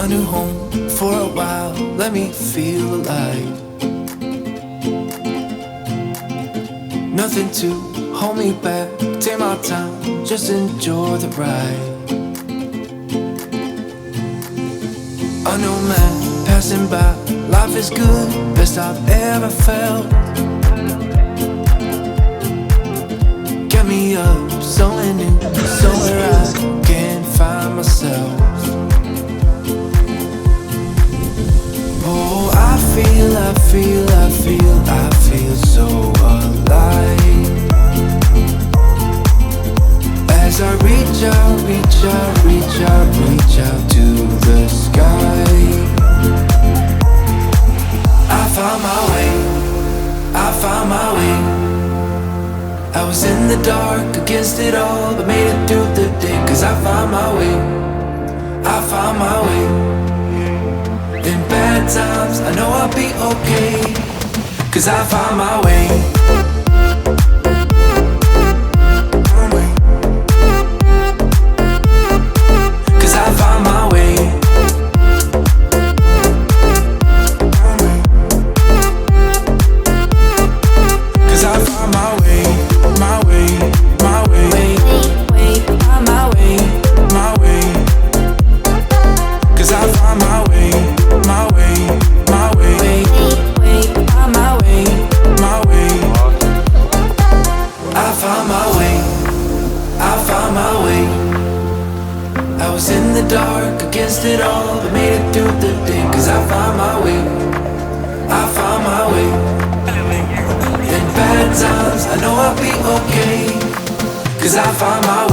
a new home for a while, let me feel alive. Nothing to hold me back, take my time, just enjoy the ride. A new man passing by, life is good, best I've ever felt. Get me up, somewhere new, somewhere I can find myself. Oh, I feel so alive. As I reach out to the sky. I found my way. I was in the dark against it all, but made it through the day. Cause I found my way. In bad times, I know I'll be okay. Cause I found my way. Cause I found my way. Cause I found my way. My way. My way. My way. My way. Cause I found my way. My way. My way. My way. My way. I found my way. I found my way. I was in the dark against it all, but made it through the day. Cause I found my way. I found my way. In bad times, I know I'll be okay. Cause I found my way.